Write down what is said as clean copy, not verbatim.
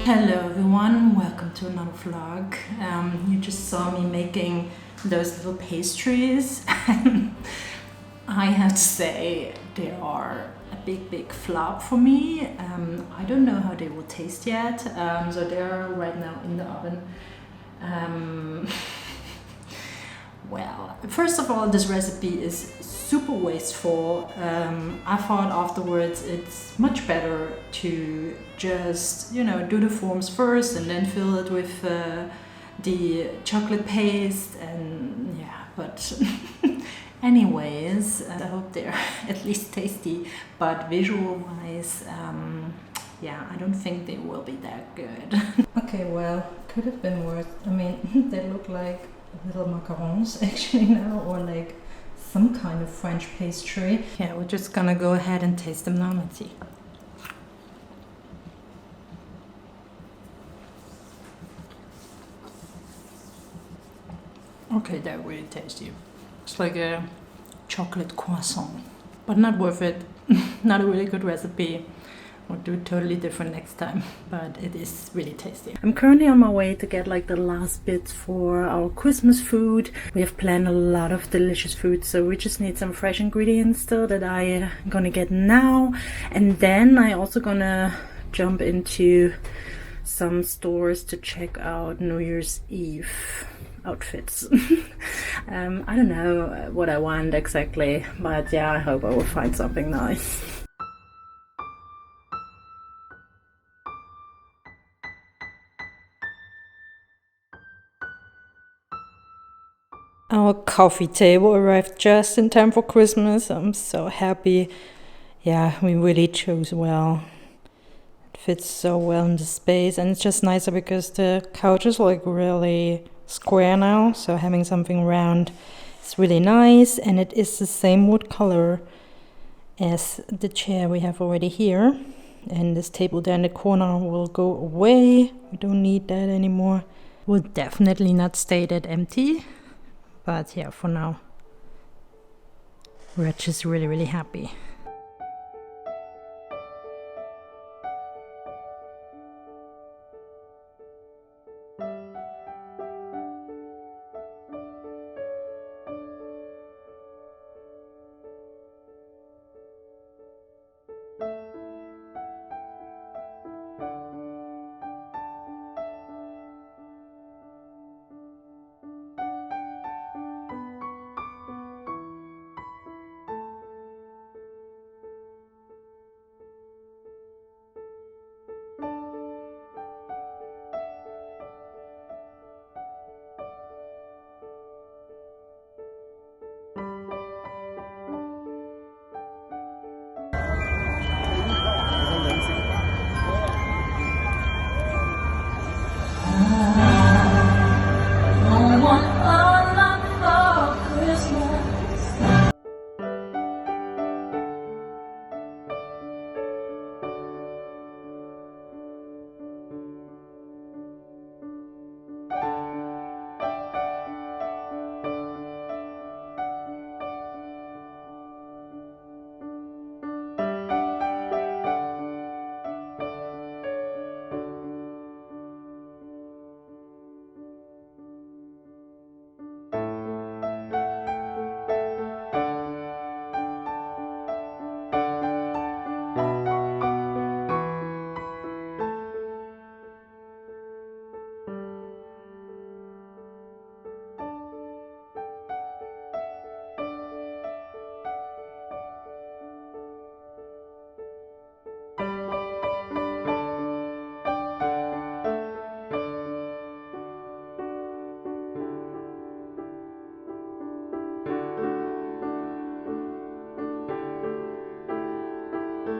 Hello everyone, welcome to another vlog. You just saw me making those little pastries. I have to say they are a big flop for me. I don't know how they will taste yet, so they're right now in the oven. Well, first of all, this recipe is super wasteful. I thought afterwards it's much better to just, do the forms first and then fill it with the chocolate paste and yeah, but anyways, I hope they're at least tasty, but visual wise, yeah, I don't think they will be that good. Okay, well, could have been worse. I mean, they look like little macarons actually now, or like some kind of French pastry. Yeah, we're just gonna go ahead and taste them now. Let's see. Okay, they're really tasty. It's like a chocolate croissant, but not worth it. Not a really good recipe. We'll do it totally different next time, but it is really tasty. I'm currently on my way to get like the last bits for our Christmas food. We have planned a lot of delicious food, so we just need some fresh ingredients still that I'm gonna get now. And then I also gonna jump into some stores to check out New Year's Eve outfits. I don't know what I want exactly, but yeah, I hope I will find something nice. Our coffee table arrived just in time for Christmas. I'm so happy. Yeah, we really chose well. It fits so well in the space, and it's just nicer because the couch is like really square now, so having something round is really nice, and it is the same wood color as the chair we have already here. And this table there in the corner will go away. We don't need that anymore. We'll definitely not stay that empty. But yeah, for now, we're just really happy.